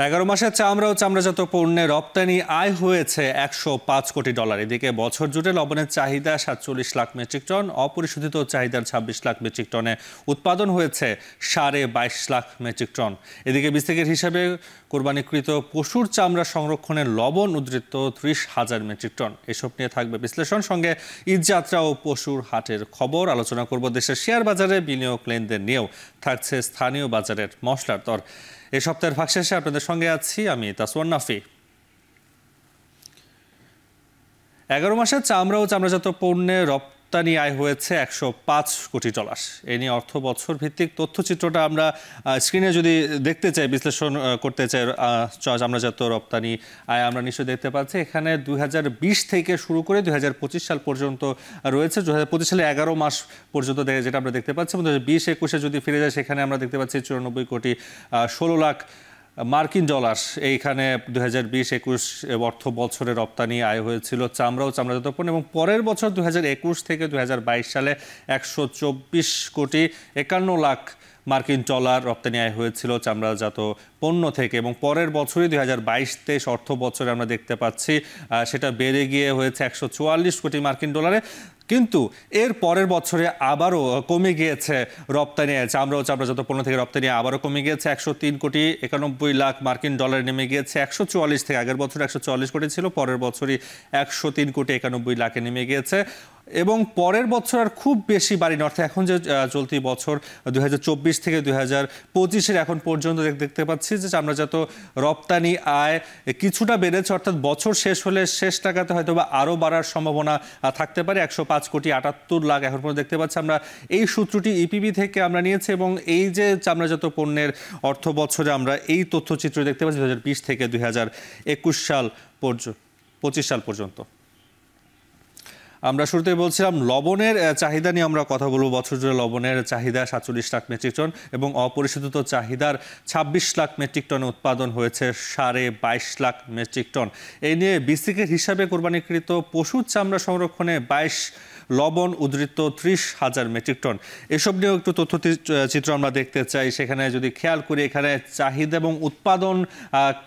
11 মাসে চামড়া ও চামড়াজাত পণ্যের রপ্তানি আয় হয়েছে $105 কোটি। এদিকে বছর জুড়ে লবণের চাহিদা 47 লাখ মেট্রিক টন, অপরিশোধিত চাহিদার 26 লাখ মেট্রিক টনে উৎপাদন হয়েছে 22.5 লাখ মেট্রিক টন। এদিকে বিস্তিকের হিসাবে কোরবানিকৃত পশুর চামড়া সংরক্ষণের লবণ উদ্ধৃত 30,000 মেট্রিক টন। এসব নিয়ে থাকবে বিশ্লেষণ, সঙ্গে ঈদযাত্রা ও পশুর হাটের খবর। আলোচনা করব দেশের শেয়ার বাজারে বিনিয়োগ লেনদেন নিয়েও, থাকছে স্থানীয় বাজারের মশলার দর। এ সপ্তাহের ভাগশেষে আপনাদের সঙ্গে আছি আমি তাসওয়ান নাফি। 11 মাসে চামড়া ও চামড়াজাত পণ্যের রপ্তানি আয় হয়েছে $105 কোটি। এ নিয়ে অর্থ বছর ভিত্তিক তথ্যচিত্রটা আমরা স্ক্রিনে যদি দেখতে চাই, বিশ্লেষণ করতে চাই চামড়াজাত রপ্তানি আয়, আমরা নিশ্চয়ই দেখতে পাচ্ছি এখানে 2020 থেকে শুরু করে 2025 সাল পর্যন্ত রয়েছে। 2025 সালে 11 মাস পর্যন্ত যেটা আমরা দেখতে পাচ্ছি, 2020-21-এ যদি ফিরে যায় সেখানে আমরা দেখতে পাচ্ছি 94 কোটি 16 লাখ মার্কিন ডলার। এইখানে 2020-21 অর্থ বছরে রপ্তানি আয় হয়েছিল চামড়া ও চামড়াজাত পণ্য, এবং পরের বছর 2021 থেকে 2022 সালে 124 কোটি 51 লাখ মার্কিন ডলার রপ্তানি আয় হয়েছিল চামড়াজাত পণ্য থেকে। এবং পরের বছরই 2022-23 অর্থ বছরে আমরা দেখতে পাচ্ছি সেটা বেড়ে গিয়ে হয়েছে 144 কোটি মার্কিন ডলারে। কিন্তু এর পরের বছরে আবারও কমে গিয়েছে রপ্তানি আয়, চামড়া ও চামড়াজাত পণ্য থেকে রপ্তানি আবারও কমে গিয়েছে 103 কোটি 91 লাখ মার্কিন ডলার, নেমে গিয়েছে 144 থেকে। আগের বছর 144 কোটি ছিল, পরের বছরই 103 কোটি 91 লাখে নেমে গিয়েছে। এবং পরের বছর আর খুব বেশি বাড়েনি, অর্থাৎ এখন যে চলতি বছর 2024 থেকে 2025-এর এখন পর্যন্ত দেখতে পাচ্ছি যে চামড়াজাত রপ্তানি আয় কিছুটা বেড়েছে, অর্থাৎ বছর শেষ হলে শেষ টাকাতে হয়তো বা আরও বাড়ার সম্ভাবনা থাকতে পারে। 105 কোটি 78 লাখ এখন পর্যন্ত দেখতে পাচ্ছি আমরা। এই সূত্রটি ইপিবি থেকে আমরা নিয়েছি, এবং এই যে চামড়াজাত পণ্যের অর্থ বছরে আমরা এই তথ্যচিত্র দেখতে পাচ্ছি 2020 থেকে 2021 সাল পর্যন্ত 25 সাল পর্যন্ত। আমরা শুরুতেই বলছিলাম লবণের চাহিদা নিয়ে আমরা কথা বলবো। বছর জুড়ে লবণের চাহিদা 47 লাখ মেট্রিক টন এবং অপরিশোধিত চাহিদার 26 লাখ মেট্রিক টনে উৎপাদন হয়েছে 22.5 লাখ মেট্রিক টন। এই নিয়ে বিস্তিকের হিসাবে কোরবানিকৃত পশুর চামড়া সংরক্ষণে 22 লবণ উদ্ধৃত 30,000 মেট্রিক টন। এসব নিয়েও একটু তথ্যচিত্র আমরা দেখতে চাই। সেখানে যদি খেয়াল করি এখানে চাহিদা এবং উৎপাদন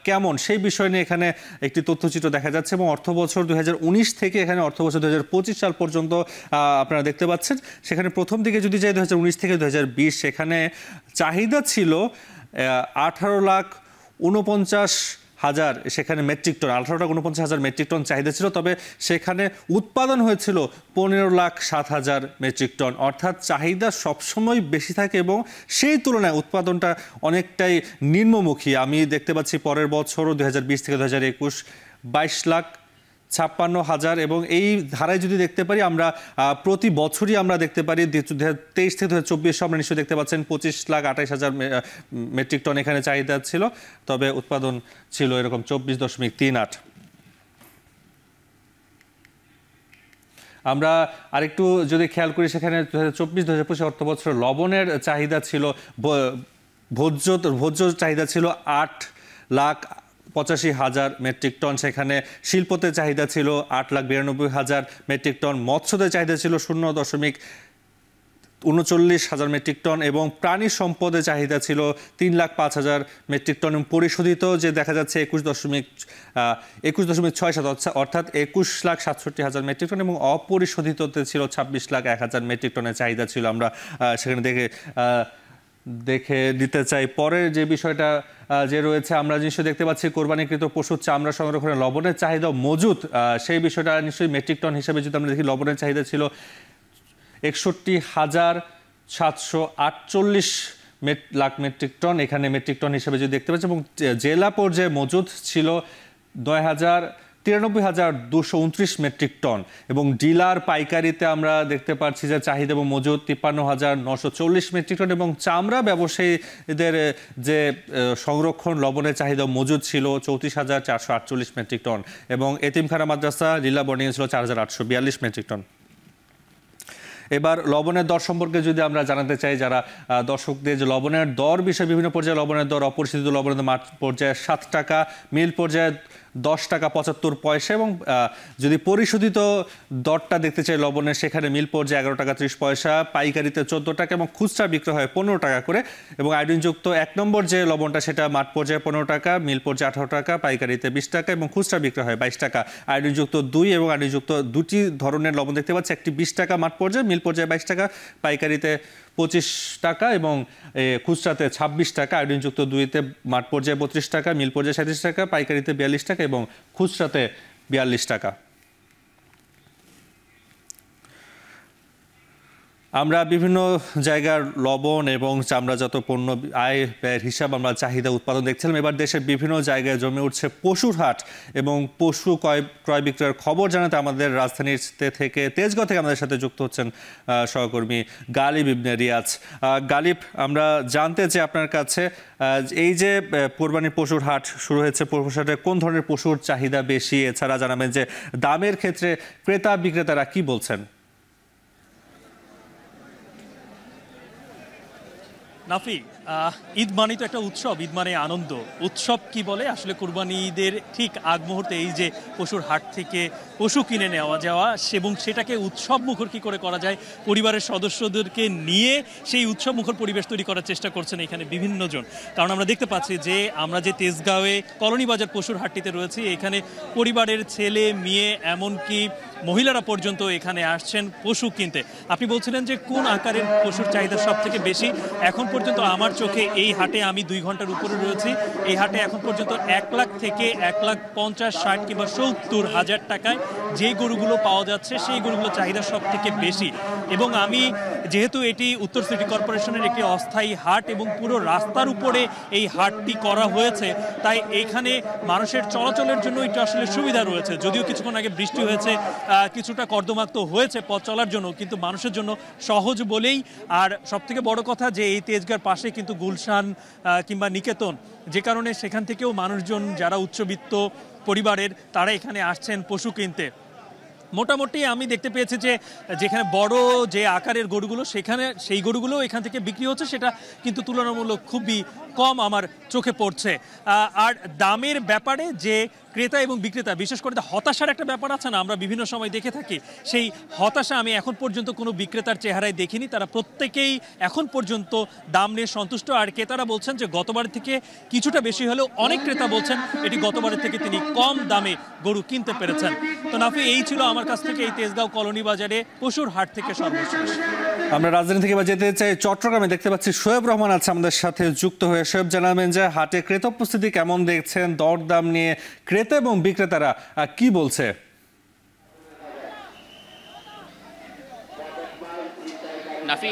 কেমন সেই বিষয় নিয়ে এখানে একটি তথ্যচিত্র দেখা যাচ্ছে। এবং অর্থ বছর 2019 থেকে এখানে অর্থ বছর 2025 সাল পর্যন্ত আপনারা দেখতে পাচ্ছেন। সেখানে প্রথম দিকে যদি যাই 2019 থেকে 2020, সেখানে চাহিদা ছিল 18,49,000 সেখানে মেট্রিক টন, 18,49,000 মেট্রিক টন চাহিদা ছিল। তবে সেখানে উৎপাদন হয়েছিল 15,07,000 মেট্রিক টন। অর্থাৎ চাহিদা সবসময় বেশি থাকে এবং সেই তুলনায় উৎপাদনটা অনেকটাই নিম্নমুখী। আমি দেখতে পাচ্ছি পরের বছরও 2020 থেকে 2021 22,56,000, এবং এই ধারায় যদি দেখতে পারি আমরা প্রতি বছরই আমরা দেখতে পারি 2023 থেকে 2024 আমরা নিশ্চয়ই দেখতে পাচ্ছেন 25,28,000 মেট্রিক টন এখানে চাহিদা ছিল, তবে উৎপাদন ছিল এরকম 24.38। আমরা আরেকটু যদি খেয়াল করি সেখানে 2024-2025 অর্থ বছর লবণের চাহিদা ছিল ভোজ্য চাহিদা ছিল 8,85,000 মেট্রিক টন। সেখানে শিল্পতে চাহিদা ছিল 8,92,000 মেট্রিক টন, মৎস্যতে চাহিদা ছিল 0.39,000 মেট্রিক টন, এবং প্রাণী সম্পদে চাহিদা ছিল 3,05,000 মেট্রিক টন। পরিশোধিত যে দেখা যাচ্ছে 21.67, অর্থাৎ 21,67,000 মেট্রিক টন, এবং অপরিশোধিততে ছিল 26,01,000 মেট্রিক টনের চাহিদা ছিল। আমরা সেখানে দেখে দিতে চাই পরের যে বিষয়টা যে রয়েছে, আমরা নিশ্চয়ই দেখতে পাচ্ছি কোরবানিকৃত পশুর চামড়া সংরক্ষণে লবণের চাহিদা মজুদ, সেই বিষয়টা নিশ্চয়ই মেট্রিক টন হিসেবে যদি আমরা দেখি লবণের চাহিদা ছিল 61,748 লাখ মেট্রিক টন এখানে মেট্রিক টন হিসেবে যদি দেখতে পাচ্ছি, এবং জেলা পর্যায়ে মজুদ ছিল 93,229 মেট্রিক টন, এবং ডিলার পাইকারিতে আমরা দেখতে পাচ্ছি যে চাহিদা এবং মজুদ 53,940 মেট্রিক টন, এবং চামড়া ব্যবসায়ীদের যে সংরক্ষণ লবণের চাহিদা মজুদ ছিল 34,448 মেট্রিক টন, এবং এতিমখানা মাদ্রাসা লীলা বোর্ডিংয়ে ছিল 4,842 মেট্রিক টন। এবার লবণের দর সম্পর্কে যদি আমরা জানাতে চাই যারা দর্শকদের, যে লবণের দর বিষয়ে বিভিন্ন পর্যায়ে লবণের দর, অপরিশোধিত লবণের মাঠ পর্যায়ে 7 টাকা, মিল পর্যায়ে 10 টাকা 75 পয়সা, এবং যদি পরিশোধিত দরটা দেখতে চাই লবণের, সেখানে মিল পর্যায়ে 11 টাকা 30 পয়সা, পাইকারিতে 14 টাকা এবং খুচরা বিক্রি হয় 15 টাকা করে। এবং আয়োডিনযুক্ত 1 নম্বর যে লবণটা সেটা মাঠ পর্যায়ে 15 টাকা, মিল পর্যায়ে 18 টাকা, পাইকারিতে 20 টাকা এবং খুচরা বিক্রি হয় 22 টাকা। আয়োডিনযুক্ত 2 এবং আয়োডিনযুক্ত দুটি ধরনের লবণ দেখতে পাচ্ছি, একটি 20 টাকা মাঠ পর্যায়ে, মিল পর্যায়ে 22 টাকা, পাইকারিতে 25 টাকা এবং খুচরাতে 26 টাকা। আয়োডিনযুক্ত 2তে মাঠ পর্যায়ে 32 টাকা, মিল পর্যায়ে 37 টাকা, পাইকারিতে 42 টাকা এবং খুচরাতে 42 টাকা। আমরা বিভিন্ন জায়গার লবণ এবং চামড়াজাত পণ্য আয় ব্যয়ের হিসাব, আমরা চাহিদা উৎপাদন দেখছিলাম। এবার দেশের বিভিন্ন জায়গায় জমে উঠছে পশুর হাট এবং পশু ক্রয় বিক্রয়ের খবর জানাতে আমাদের রাজধানীর থেকে তেজগাঁও থেকে আমাদের সাথে যুক্ত হচ্ছেন সহকর্মী গালিব ইবনে রিয়াজ। গালিব, আমরা জানতে চাই আপনার কাছে, এই যে কোরবানির পশুর হাট শুরু হয়েছে, পশুর হাটে কোন ধরনের পশুর চাহিদা বেশি? এছাড়া জানাবেন যে দামের ক্ষেত্রে ক্রেতা বিক্রেতারা কি বলছেন? নাফি, ঈদ মানে তো একটা উৎসব, ঈদ মানে আনন্দ। উৎসব কি বলে আসলে কুরবানি ঈদের ঠিক আগ মুহূর্তে এই যে পশুর হাট থেকে পশু কিনে নেওয়া যাওয়া এবং সেটাকে উৎসব মুখর কী করে করা যায়, পরিবারের সদস্যদেরকে নিয়ে সেই উৎসব মুখর পরিবেশ তৈরি করার চেষ্টা করছেন এখানে বিভিন্ন জন। কারণ আমরা দেখতে পাচ্ছি যে আমরা যে তেজগাঁওয়ে কলোনি বাজার পশুর হাটটিতে রয়েছি, এখানে পরিবারের ছেলে মেয়ে এমনকি মহিলারা পর্যন্ত এখানে আসছেন পশু কিনতে। আপনি বলছিলেন যে কোন আকারের পশুর চাহিদা সব থেকে বেশি? এখন পর্যন্ত আমার চোখে এই হাটে, আমি 2 ঘন্টার উপরে রয়েছি, এই হাটে এখন পর্যন্ত 1 লাখ থেকে 1,50,000, 60 কিংবা 70 হাজার টাকায় যে গরুগুলো পাওয়া যাচ্ছে সেই গরুগুলো চাহিদা সব থেকে বেশি। এবং আমি যেহেতু এটি উত্তর সিটি কর্পোরেশনের একটি অস্থায়ী হাট এবং পুরো রাস্তার উপরে এই হাটটি করা হয়েছে, তাই এইখানে মানুষের চলাচলের জন্য একটু আসলে সুবিধা রয়েছে। যদিও কিছুক্ষণ আগে বৃষ্টি হয়েছে, কিছুটা কর্দমাক্ত হয়েছে পথ চলার জন্য, কিন্তু মানুষের জন্য সহজ বলেই। আর সবথেকে বড় কথা যে এই তেজগাঁর পাশে কিন্তু গুলশান কিংবা নিকেতন, যে কারণে সেখান থেকেও মানুষজন যারা উচ্চবিত্ত পরিবারের তারা এখানে আসছেন পশু কিনতে। মোটামুটি আমি দেখতে পেয়েছি যে যেখানে বড় যে আকারের গরুগুলো, সেখানে সেই গরুগুলো এখান থেকে বিক্রি হচ্ছে, সেটা কিন্তু তুলনামূলক খুবই কম আমার চোখে পড়ছে। আর দামের ব্যাপারে যে ক্রেতা এবং বিক্রেতা, বিশেষ করে হতাশার একটা ব্যাপার আছে না, আমরা বিভিন্ন সময় দেখে থাকি, সেই হতাশা আমি এখন পর্যন্ত কোনো বিক্রেতার চেহারায় দেখিনি। তারা প্রত্যেকেই এখন পর্যন্ত দাম নিয়ে সন্তুষ্ট। আর ক্রেতারা বলছেন যে গতবার থেকে কিছুটা বেশি হলেও অনেক ক্রেতা বলছেন এটি গতবারের থেকে তিনি কম দামে গরু কিনতে পেরেছেন। তো নাফি, এই ছিল আমার কাছ থেকে এই তেজগাঁও কলোনি বাজারে পশুর হাট থেকে সর্বশেষ। আমরা রাজধানী থেকে যেতে চাই চট্টগ্রামে, দেখতে পাচ্ছি শোয়েব রহমান আছে আমাদের সাথে যুক্ত হয়ে। শোয়েব, জানাবেন যে হাটে ক্রেতা উপস্থিতি কেমন দেখছেন, দরদাম নিয়ে ক্রেতা এবং বিক্রেতারা কি বলছে? নাফি,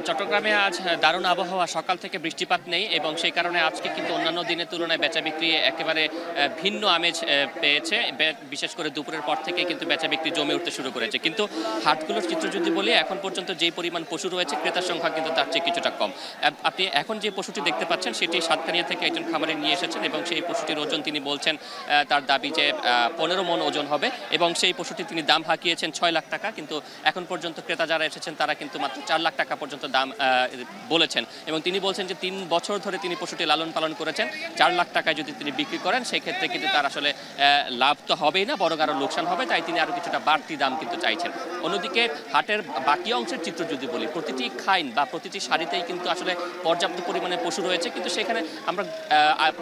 চট্টগ্রামে আজ দারুণ আবহাওয়া, সকাল থেকে বৃষ্টিপাত নেই এবং সেই কারণে আজকে কিন্তু অন্যান্য দিনের তুলনায় বেচা বিক্রি একেবারে ভিন্ন আমেজ পেয়েছে। বিশেষ করে দুপুরের পর থেকে কিন্তু বেচা বিক্রি জমে উঠতে শুরু করেছে। কিন্তু হাটগুলোর চিত্র যদি বলি, এখন পর্যন্ত যেই পরিমাণ পশু রয়েছে ক্রেতার সংখ্যা কিন্তু তার চেয়ে কিছুটা কম। আপনি এখন যে পশুটি দেখতে পাচ্ছেন সেটি সাতকানিয়া থেকে একজন খামারি নিয়ে এসেছেন এবং সেই পশুটির ওজন তিনি বলছেন তার দাবি যে 15 মণ ওজন হবে এবং সেই পশুটি তিনি দাম হাঁকিয়েছেন 6 লাখ টাকা। কিন্তু এখন পর্যন্ত ক্রেতা যারা এসেছেন তারা কিন্তু মাত্র 4 লাখ টাকা পর্যন্ত দাম বলেছেন এবং তিনি বলছেন যে 3 বছর ধরে তিনি পশুটি লালন পালন করেছেন। 4 লাখ টাকায় যদি তিনি বিক্রি করেন সেই ক্ষেত্রে কিন্তু তার আসলে লাভ তো হবেই না, বরং আরও লোকসান হবে, তাই তিনি আরও কিছুটা বাড়তি দাম কিন্তু চাইছেন। অন্যদিকে হাটের বাকি অংশের চিত্র যদি বলি, প্রতিটি খাইন বা প্রতিটি সারিতেই কিন্তু আসলে পর্যাপ্ত পরিমাণে পশু রয়েছে। কিন্তু সেখানে আমরা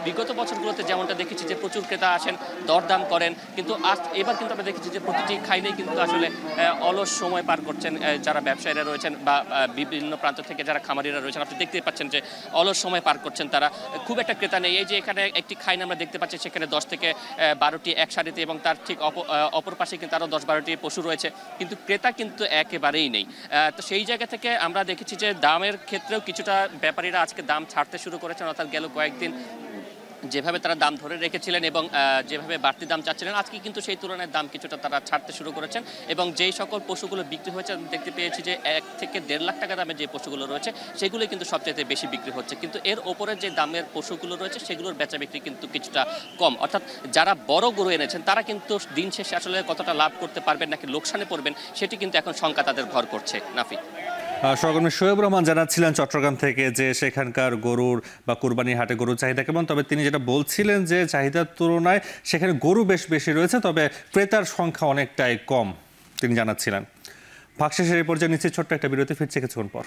বিগত বছরগুলোতে যেমনটা দেখেছি যে প্রচুর ক্রেতা আসেন, দরদাম করেন, কিন্তু এবার কিন্তু আমরা দেখেছি যে প্রতিটি খাইনেই কিন্তু আসলে অলস সময় পার করছেন যারা ব্যবসায়ীরা রয়েছেন বা বিভিন্ন প্রান্ত থেকে যারা খামারিরা রয়েছেন। আপনি দেখতে পাচ্ছেন যে অলস সময় পার করছেন তারা, খুব একটা ক্রেতা নেই। এই যে এখানে একটি খাইন আমরা দেখতে পাচ্ছি, সেখানে 10 থেকে 12টি এক সারিতে এবং তার ঠিক অপর পাশে কিন্তু আরও 10-12টি পশু রয়েছে, কিন্তু ক্রেতা কিন্তু একেবারেই নেই। তো সেই জায়গা থেকে আমরা দেখেছি যে দামের ক্ষেত্রেও কিছুটা ব্যাপারীরা আজকে দাম ছাড়তে শুরু করেছেন, অর্থাৎ গেল কয়েকদিন যেভাবে তারা দাম ধরে রেখেছিলেন এবং যেভাবে বাড়তি দাম চাচ্ছিলেন, আজকে কিন্তু সেই তুলনায় দাম কিছুটা তারা ছাড়তে শুরু করেছেন এবং যেই সকল পশুগুলো বিক্রি হয়েছে দেখতে পেয়েছি যে 1 থেকে 1.5 লাখ টাকা দামে যে পশুগুলো রয়েছে সেগুলোই কিন্তু সবচেয়ে বেশি বিক্রি হচ্ছে। কিন্তু এর ওপরে যে দামের পশুগুলো রয়েছে সেগুলোর বেচা বিক্রি কিন্তু কিছুটা কম, অর্থাৎ যারা বড় গরু এনেছেন তারা কিন্তু দিন শেষে আসলে কতটা লাভ করতে পারবেন নাকি লোকসানে পড়বেন সেটি কিন্তু এখন শঙ্কা তাদের ভর করছে। নাফি, সহকর্মী শোয়েব রহমান জানাচ্ছিলেন চট্টগ্রাম থেকে যে সেখানকার গরুর বা কুরবানির হাটে গরুর চাহিদা কেমন। তবে তিনি যেটা বলছিলেন যে চাহিদার তুলনায় সেখানে গরু বেশ বেশি রয়েছে, তবে ক্রেতার সংখ্যা অনেকটাই কম তিনি জানাচ্ছিলেন। ভাগশেষের এই পর্যায়ে নিচ্ছে ছোট্ট একটা বিরতি, ফিরছে কিছুক্ষণ পর।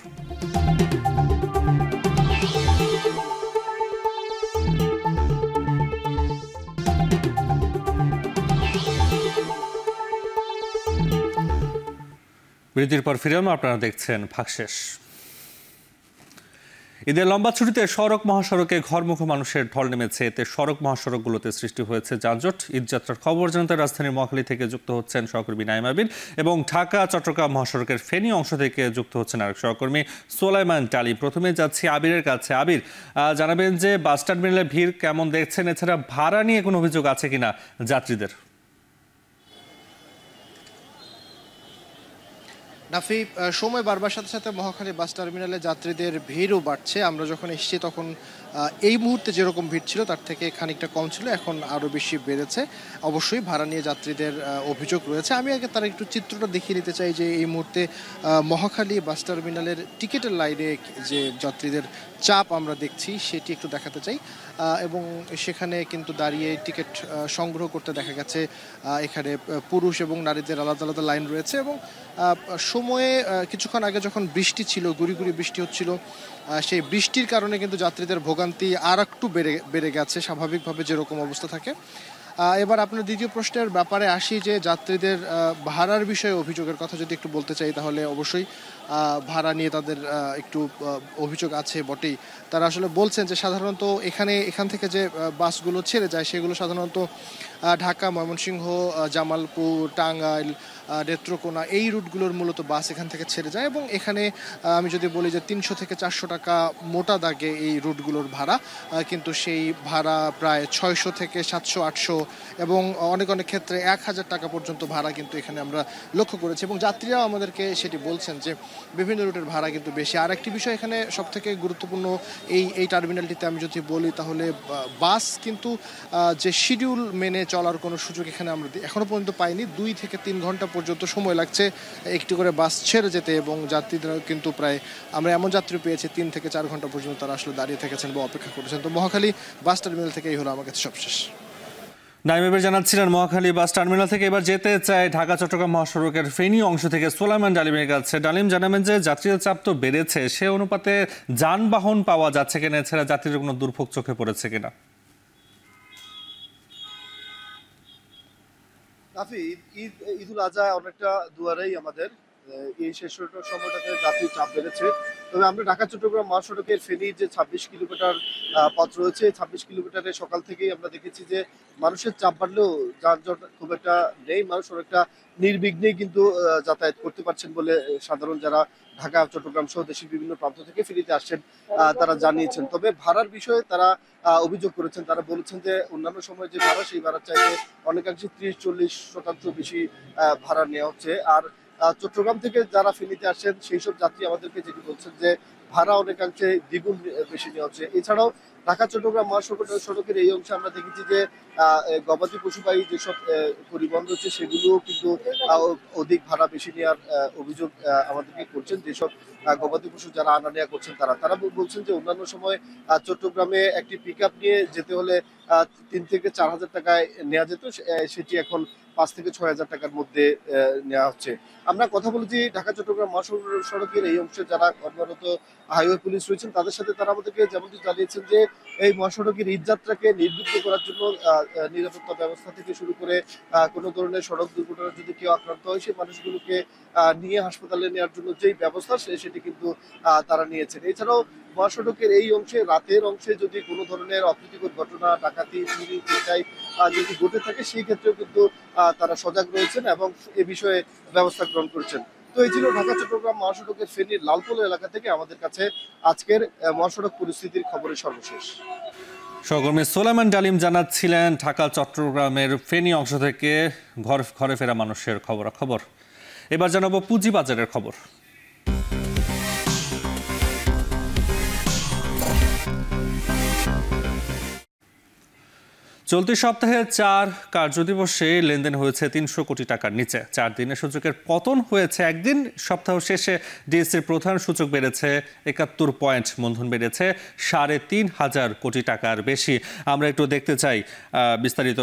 বিরতির পর ফিরে আপনারা দেখছেন ভাগশেষ। ঈদের লম্বা ছুটিতে সড়ক মহাসড়কে ঘরমুখো মানুষের ঢল নেমেছে। এতে সড়ক মহাসড়কগুলোতে সৃষ্টি হয়েছে যানজট। ঈদযাত্রার খবর জানাতে রাজধানীর মহাখালী থেকে যুক্ত হচ্ছেন সহকর্মী নাইম আবির এবং ঢাকা চট্টগ্রাম মহাসড়কের ফেনী অংশ থেকে যুক্ত হচ্ছেন আরেক সহকর্মী সোলাইমান টালি। প্রথমে যাচ্ছি আবিরের কাছে। আবির, জানাবেন যে বাস টার্মিনালে ভিড় কেমন দেখছেন, এছাড়া ভাড়া নিয়ে কোনো অভিযোগ আছে কিনা যাত্রীদের? নাফি, সময় বাড়বার সাথে সাথে মহাখালী বাস টার্মিনালে যাত্রীদের ভিড়ও বাড়ছে। আমরা যখন এসেছি তখন এই মুহূর্তে যেরকম ভিড় ছিল তার থেকে খানিকটা কম ছিল, এখন আরও বেশি বেড়েছে। অবশ্যই ভাড়া নিয়ে যাত্রীদের অভিযোগ রয়েছে। আমি আগে তার একটু চিত্রটা দেখিয়ে নিতে চাই যে এই মুহূর্তে মহাখালী বাস টার্মিনালের টিকিটের লাইনে যে যাত্রীদের চাপ আমরা দেখছি সেটি একটু দেখাতে চাই। এবং সেখানে কিন্তু দাঁড়িয়ে টিকিট সংগ্রহ করতে দেখা গেছে এখানে পুরুষ এবং নারীদের আলাদা আলাদা লাইন রয়েছে। এবং সময়ে কিছুক্ষণ আগে যখন বৃষ্টি ছিল, গুড়ি গুড়ি বৃষ্টি হচ্ছিল, সেই বৃষ্টির কারণে কিন্তু যাত্রীদের ভোগান্তি আর একটু বেড়ে গেছে স্বাভাবিকভাবে যেরকম অবস্থা থাকে। এবার আপনার দ্বিতীয় প্রশ্নের ব্যাপারে আসি যে যাত্রীদের ভাড়ার বিষয়ে অভিযোগের কথা যদি একটু বলতে চাই, তাহলে অবশ্যই ভাড়া নিয়ে তাদের একটু অভিযোগ আছে বটেই। তারা আসলে বলছেন যে সাধারণত এখান থেকে যে বাসগুলো ছেড়ে যায় সেগুলো সাধারণত ঢাকা, ময়মনসিংহ, জামালপুর, টাঙ্গাইল, নেত্রকোনা এই রুটগুলোর মূলত বাস এখান থেকে ছেড়ে যায়। এবং এখানে আমি যদি বলি যে 300 থেকে 400 টাকা মোটা দাগে এই রুটগুলোর ভাড়া, কিন্তু সেই ভাড়া প্রায় 600 থেকে 700, 800 এবং অনেক ক্ষেত্রে 1000 টাকা পর্যন্ত ভাড়া কিন্তু এখানে আমরা লক্ষ্য করেছি। এবং যাত্রীরাও আমাদেরকে সেটি বলছেন যে বিভিন্ন রুটের ভাড়া কিন্তু বেশি। আর একটি বিষয় এখানে সবথেকে গুরুত্বপূর্ণ এই টার্মিনালটিতে আমি যদি বলি, তাহলে বাস কিন্তু যে শিডিউল মেনে চলার কোনো সুযোগ এখানে আমরা এখনো পর্যন্ত পাইনি। 2 থেকে 3 ঘন্টা পর্যন্ত সময় লাগছে একটি করে বাস ছেড়ে যেতে, এবং যাত্রীরা কিন্তু প্রায় আমরা এমন যাত্রী পেয়েছি 3 থেকে 4 ঘন্টা পর্যন্ত তারা আসলে দাঁড়িয়ে থেকেছেন বা অপেক্ষা করেছেন। তো মহাখালী বাস টার্মিনাল থেকে এই হলো আমার কাছে সবশেষ। নাইম আবির জানাচ্ছিলেন মহাখালী বাস টার্মিনাল থেকে। এবার যেতে চাই ঢাকা চট্টগ্রাম মহাসড়কের ফেনী অংশ থেকে সোলাইমান ডালিমের কাছে। ডালিম, জানাবেন যে যাত্রীদের চাপ তো বেড়েছে, সে অনুপাতে যানবাহন পাওয়া যাচ্ছে কিনা, এছাড়া যাত্রীদের কোনো দুর্ভোগ চোখে পড়েছে কিনা? ঈদুল আজহা অনেকটা দুয়ারেই আমাদের। এই শেষ সময়টাতে যাত্রীর চাপ বেড়েছে। তবে আমরা ঢাকা চট্টগ্রাম মহাসড়কের ফেনীর যে 26 কিলোমিটার পথ রয়েছে, 26 কিলোমিটারে সকাল থেকেই আমরা দেখেছি যে মানুষের চাপ বাড়লেও যানজট খুব একটা নেই। মানুষ অনেকটা নির্বিঘ্নেই কিন্তু যাতায়াত করতে পারছেন বলে সাধারণ যারা ঢাকা, চট্টগ্রাম সহ দেশের বিভিন্ন প্রান্ত থেকে ফেনীতে আসছেন তারা জানিয়েছেন। তবে ভাড়ার বিষয়ে তারা অভিযোগ করেছেন। তারা বলেছেন যে অন্যান্য সময় যে ভাড়া, সেই ভাড়ার চাইতে অনেকাংশে 30-40% বেশি ভাড়া নেওয়া হচ্ছে। আর চট্টগ্রাম থেকে যারা ফেনীতে আসেন সেই সব যাত্রী আমাদেরকে যেটি বলছেন যে ভাড়া অনেকাংশে দ্বিগুণ বেশি নেওয়া হচ্ছে। এছাড়াও ঢাকা চট্টগ্রাম মহাসড়কের এই অংশে আমরা দেখেছি যে গবাদি পশুবাহী যেসব পরিবহন রয়েছে সেগুলোও কিন্তু অধিক ভাড়া বেশি নেওয়ার অভিযোগ আমাদেরকে করছেন। যেসব গবাদি পশু যারা আনা নেওয়া করছেন তারা বলছেন যে অন্যান্য সময় চট্টগ্রামে একটি পিকআপ নিয়ে যেতে হলে 3 থেকে 4 হাজার টাকায় নেওয়া যেত, সেটি এখন 5 থেকে 6 হাজার টাকার মধ্যে নেওয়া হচ্ছে। আমরা কথা বলেছি ঢাকা চট্টগ্রাম মহাসড়কের এই অংশে যারা কর্মরত হাইওয়ে পুলিশ রয়েছেন তাদের সাথে। তারা আমাদেরকে যেমনটি জানিয়েছেন যে এই মহাসড়কের ঈদযাত্রাকে নির্বিঘ্ন করার জন্য নিরাপত্তা ব্যবস্থা থেকে শুরু করে কোনো ধরনের সড়ক দুর্ঘটনায় যদি কেউ আক্রান্ত হয় সেই মানুষগুলোকে নিয়ে হাসপাতালে নেওয়ার জন্য যেই ব্যবস্থা সেটি কিন্তু তারা নিয়েছেন। এছাড়াও মহাসড়কের এই অংশে রাতের অংশে যদি কোনো ধরনের অপ্রীতিকর ঘটনা, ডাকাতি, চুরি, ছিনতাই যদি ঘটে থাকে সেই ক্ষেত্রেও কিন্তু তারা সজাগ রয়েছেন এবং এ বিষয়ে ব্যবস্থা গ্রহণ করেছেন। তো এই ছিল ঢাকা চট্টগ্রাম মহাসড়কের ফেনীর লালপুল এলাকা থেকে আমাদের কাছে আজকের মহাসড়ক পরিস্থিতির খবরের সর্বশেষ। সহকর্মী সোলাইমান ডালিম জানাচ্ছিলেন ঢাকা চট্টগ্রামের ফেনী অংশ থেকে ঘরে ফেরা মানুষের খবর। এবার জানাবো পুঁজিবাজারের খবর। চলতি সপ্তাহে ৪ কার্যদিবসে লেনদেন হয়েছে ৩০০ কোটি টাকার নিচে। ৪ দিনের সূচকের পতন হয়েছে একদিন। সপ্তাহ শেষে ডিএসসির প্রধান সূচক বেড়েছে ৭১ পয়েন্ট, মূলধন বেড়েছে ৩৫০০ কোটি টাকার বেশি। আমরা একটু দেখতে চাই বিস্তারিত।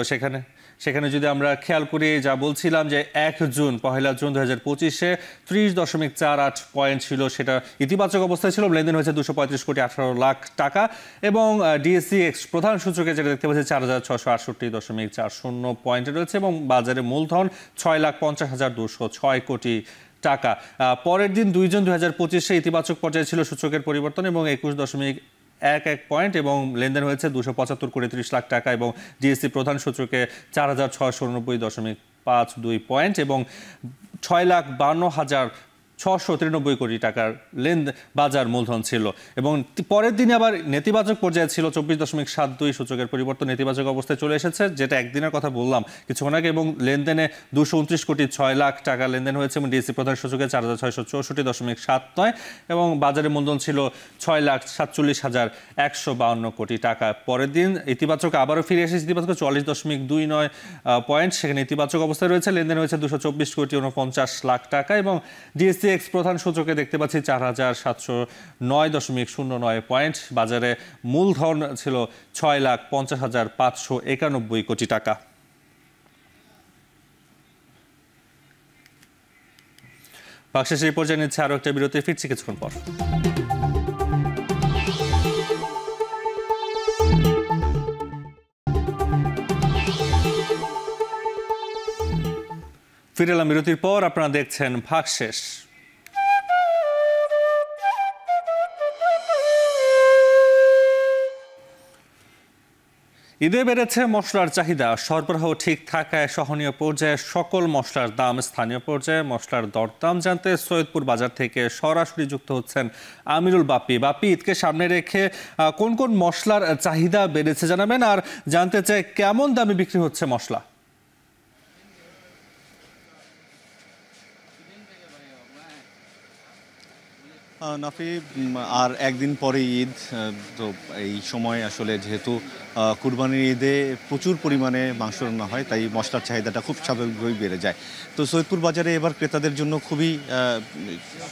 সেখানে যদি আমরা খেয়াল করি, যা বলছিলাম যে ১ জুন ২০২৫-এ ৩০.৪৮ পয়েন্ট ছিল, সেটা ইতিবাচক অবস্থায় ছিল। লেনদেন হয়েছে ২৩৫ কোটি ১৮ লাখ টাকা এবং ডিএসসি প্রধান সূচকে যেটা দেখতে পাচ্ছি ৪৬৬৮.৪০ পয়েন্টে রয়েছে এবং বাজারে মূলধন ৬,৫০,২০৬ কোটি টাকা। পরের দিন ২ জুন ২০২৫-এ ইতিবাচক পর্যায়ে ছিল সূচকের পরিবর্তন এবং ২১.১১ পয়েন্ট এবং লেনদেন হয়েছে ২৭৫ কোটি ৩০ লাখ টাকা এবং ডিএসসি প্রধান সূচকে ৪,৬৮৯.৫২ পয়েন্ট এবং ৬,৫২,৬৯৩ কোটি টাকার বাজার মূলধন ছিল এবং পরের দিনে আবার নেতিবাচক পর্যায়ে ছিল ২৪.৭২। সূচকের পরিবর্তন নেতিবাচক অবস্থায় চলে এসেছে, যেটা একদিনের কথা বললাম কিছুক্ষণ আগে, এবং লেনদেনে ২২৯ কোটি ৬ লাখ টাকা লেনদেন হয়েছে এবং ডিএসসি প্রধান সূচকে ৪,৬৬৪.৭৯ এবং বাজারে মূলধন ছিল ৬,৪৭,১৫২ কোটি টাকা। পরের দিন ইতিবাচক আবারও ফিরে এসেছে, ইতিবাচক ৪০.২৯ পয়েন্ট, সেখানে ইতিবাচক অবস্থায় রয়েছে। লেনদেন হয়েছে ২২৪ কোটি ৪৯ লাখ টাকা এবং ডিএসসি প্রধান সূচকে দেখতে পাচ্ছি ৪,৭০৯.০৯ পয়েন্ট। বাজারে মূলধন ছিল ৬,৫০,৫৯১ কোটি টাকা। বাংলাদেশ এই পর্যায়ে নিচ্ছে আরো একটা বিরতি, ফিরছি কিছুক্ষণ পর। ফিরে এলাম বিরতির পর। আপনারা দেখছেন ভাগশেষ। ঈদে বেড়েছে মশলার চাহিদা, সরবরাহ ঠিক থাকায় সহনীয় পর্যায়ে সকল মশলার দাম স্থানীয় পর্যায়ে। মশলার দরদাম জানতে সৈয়দপুর বাজার থেকে সরাসরি যুক্ত হচ্ছেন আমিরুল বাপ্পি। বাপ্পি, ঈদকে সামনে রেখে কোন কোন মশলার চাহিদা বেড়েছে জানাবেন, আর জানতে চাই কেমন দামে বিক্রি হচ্ছে মশলা? নাফি, আর একদিন পরে ঈদ, তো এই সময় আসলে যেহেতু কুরবানির ঈদে প্রচুর পরিমাণে মাংস রান্না হয়, তাই মশলার চাহিদাটা খুব স্বাভাবিকভাবেই বেড়ে যায়। তো সৈয়দপুর বাজারে এবার ক্রেতাদের জন্য খুবই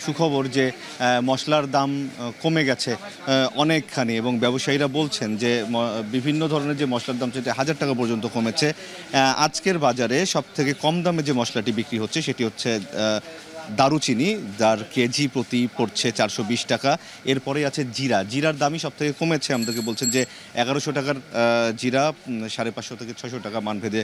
সুখবর যে মশলার দাম কমে গেছে অনেকখানি এবং ব্যবসায়ীরা বলছেন যে বিভিন্ন ধরনের যে মশলার দাম সেটা ১,০০০ টাকা পর্যন্ত কমেছে। আজকের বাজারে সবথেকে কম দামে যে মশলাটি বিক্রি হচ্ছে সেটি হচ্ছে দারুচিনি, যার কেজি প্রতি পড়ছে ৪২০ টাকা। এরপরে আছে জিরার দামই সব থেকে কমেছে। আমাদেরকে বলছেন যে ১১০০ টাকার জিরা ৫৫০ থেকে ৬০০ টাকা মানভেদে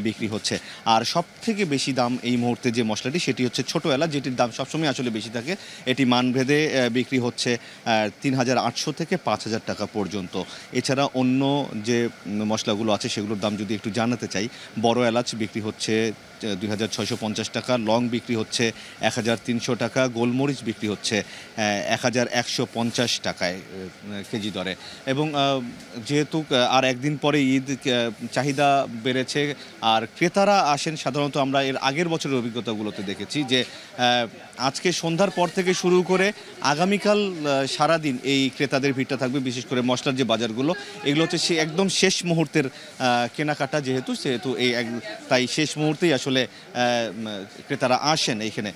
বিক্রি হচ্ছে। আর সব থেকে বেশি দাম এই মুহূর্তে যে মশলাটি সেটি হচ্ছে ছোটো এলাচ, যেটির দাম সবসময় আসলে বেশি থাকে। এটি মানভেদে বিক্রি হচ্ছে ৩,৮০০ থেকে ৫,০০০ টাকা পর্যন্ত। এছাড়া অন্য যে মশলাগুলো আছে সেগুলোর দাম যদি একটু জানাতে চাই, বড় এলাচ বিক্রি হচ্ছে ২,৬৫০ টাকা, লং বিক্রি হচ্ছে ১,৩০০ টাকা, গোলমরিচ বিক্রি হচ্ছে ১,১৫০ টাকায় কেজি দরে। এবং যেহেতু আর একদিন পরে ঈদ, চাহিদা বেড়েছে আর ক্রেতারা আসেন। সাধারণত আমরা এর আগের বছরের অভিজ্ঞতাগুলোতে দেখেছি যে আজকে সন্ধ্যার পর থেকে শুরু করে আগামীকাল সারাদিন এই ক্রেতাদের ভিড়টা থাকবে। বিশেষ করে মশলার যে বাজারগুলো, এগুলো হচ্ছে একদম শেষ মুহূর্তের কেনাকাটা, যেহেতু তাই শেষ মুহূর্তেই আসলে ক্রেতারা আসেন এইখানে।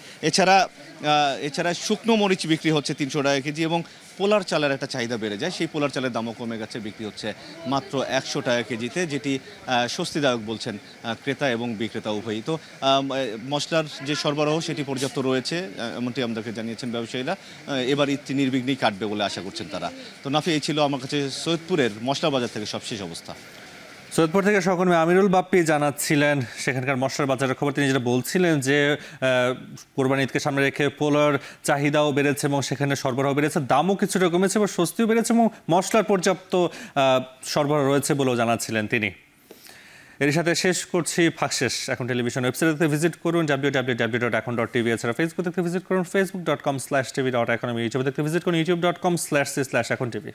এছাড়া শুকনো মরিচ বিক্রি হচ্ছে ৩০০ টাকা কেজি এবং পোলার চালের একটা চাহিদা বেড়ে যায়। সেই পোলার চালের দামও কমে গেছে, বিক্রি হচ্ছে মাত্র ১০০ টাকা কেজিতে, যেটি স্বস্তিদায়ক বলছেন ক্রেতা এবং বিক্রেতা উভয়ই। তো মশলার যে সরবরাহ সেটি পর্যাপ্ত রয়েছে, এমনটি আমাদেরকে জানিয়েছেন ব্যবসায়ীরা। এবার ঈদটি নির্বিঘ্নেই কাটবে বলে আশা করছেন তারা। তো নাফি, এই ছিল আমার কাছে সৈয়দপুরের মশলা বাজার থেকে সবশেষ অবস্থা। সৈয়দপুর থেকে সহকর্মী আমিরুল বাপ্পি জানাচ্ছিলেন সেখানকার মশলার বাজারের খবর। তিনি যেটা বলছিলেন যে কোরবানি ঈদকে সামনে রেখে পোলার চাহিদাও বেড়েছে এবং সেখানে সরবরাহ বেড়েছে, দামও কিছুটা কমেছে এবং স্বস্তিও বেড়েছে এবং মশলার পর্যাপ্ত সরবরাহ রয়েছে বলেও জানাচ্ছিলেন তিনি। এর সাথে শেষ করছি ভাগশেষ। এখন টেলিভিশন ওয়েবসাইটে ভিজিট করুন www.এখন.tv। এছাড়া ফেসবুক দেখতে ভিজিট করুন facebook.com/tv.এখন। ইউটিউবে দেখতে ভিজিট করুন youtube.com/c/এখন tv।